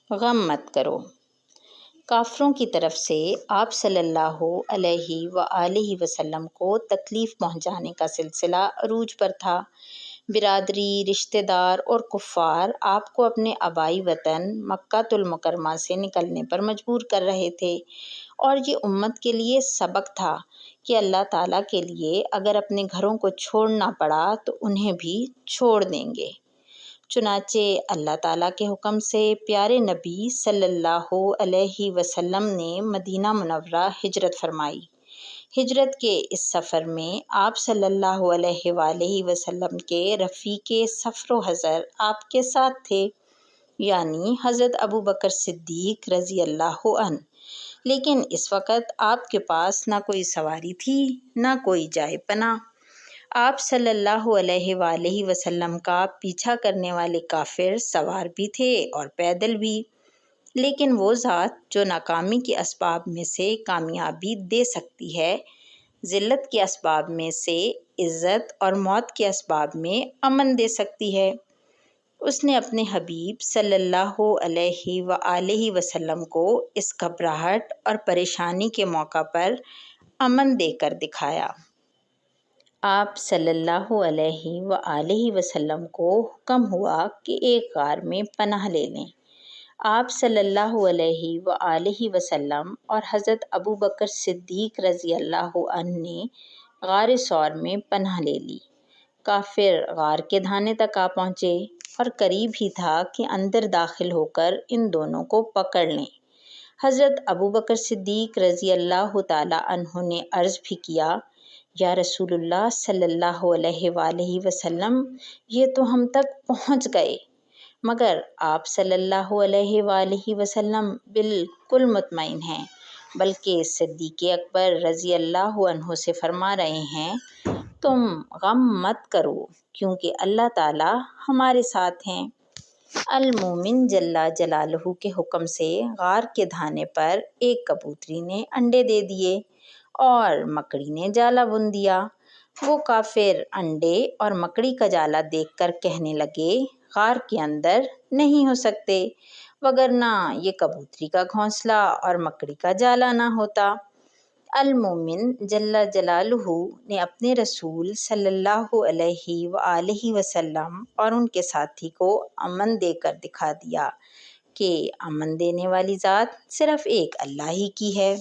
غم مت کرو۔ کافروں کی طرف سے آپ صلی اللہ علیہ وآلہ وسلم کو تکلیف پہنچانے کا سلسلہ عروج پر تھا۔ برادری، رشتہ دار اور کفار آپ کو اپنے آبائی وطن مکہ المکرمہ سے نکلنے پر مجبور کر رہے تھے، اور یہ امت کے لیے سبق تھا کہ اللہ تعالیٰ کے لیے اگر اپنے گھروں کو چھوڑنا پڑا تو انہیں بھی چھوڑ دیں گے۔ چنانچہ اللہ تعالیٰ کے حکم سے پیارے نبی صلی اللہ علیہ وسلم نے مدینہ منورہ ہجرت فرمائی۔ ہجرت کے اس سفر میں آپ صلی اللہ علیہ وآلہ وسلم کے رفیق سفر و حضر آپ کے ساتھ تھے، یعنی حضرت ابوبکر صدیق رضی اللہ عنہ، لیکن اس وقت آپ کے پاس نہ کوئی سواری تھی نہ کوئی جائے پناہ۔ آپ صلی اللہ علیہ وآلہ وسلم کا پیچھا کرنے والے کافر سوار بھی تھے اور پیدل بھی، لیکن وہ ذات جو ناکامی کے اسباب میں سے کامیابی دے سکتی ہے، ذلت کے اسباب میں سے عزت اور موت کے اسباب میں امن دے سکتی ہے، اس نے اپنے حبیب صلی اللہ علیہ وآلہ وسلم کو اس گھبراہٹ اور پریشانی کے موقع پر امن دے کر دکھایا۔ آپ صلی اللہ علیہ وآلہ وسلم کو حکم ہوا کہ ایک غار میں پناہ لے لیں۔ آپ صلی اللہ علیہ وآلہ وسلم اور حضرت ابوبکر صدیق رضی اللہ عنہ نے غار ثور میں پناہ لے لی۔ کافر غار کے دھانے تک آ پہنچے اور قریب ہی تھا کہ اندر داخل ہو کر ان دونوں کو پکڑ لیں۔ حضرت ابوبکر صدیق رضی اللہ تعالیٰ عنہ نے عرض بھی کیا، یا رسول اللہ صلی اللہ علیہ وآلہ وسلم، یہ تو ہم تک پہنچ گئے، مگر آپ صلی اللہ علیہ وآلہ وسلم بالکل مطمئن ہیں، بلکہ صدیق اکبر رضی اللہ عنہ سے فرما رہے ہیں، تم غم مت کرو کیونکہ اللہ تعالیٰ ہمارے ساتھ ہیں۔ المومن جل جلالہ کے حکم سے غار کے دھانے پر ایک کبوتری نے انڈے دے دیے اور مکڑی نے جالا بن دیا۔ وہ کافر انڈے اور مکڑی کا جالا دیکھ کر کہنے لگے، غار کے اندر نہیں ہو سکتے، وگرنہ یہ کبوتری کا گھونسلہ اور مکڑی کا جالا نہ ہوتا۔ المومن جل جلالہ نے اپنے رسول صلی اللہ علیہ وآلہ وسلم اور ان کے ساتھی کو امن دے کر دکھا دیا کہ امن دینے والی ذات صرف ایک اللہ ہی کی ہے۔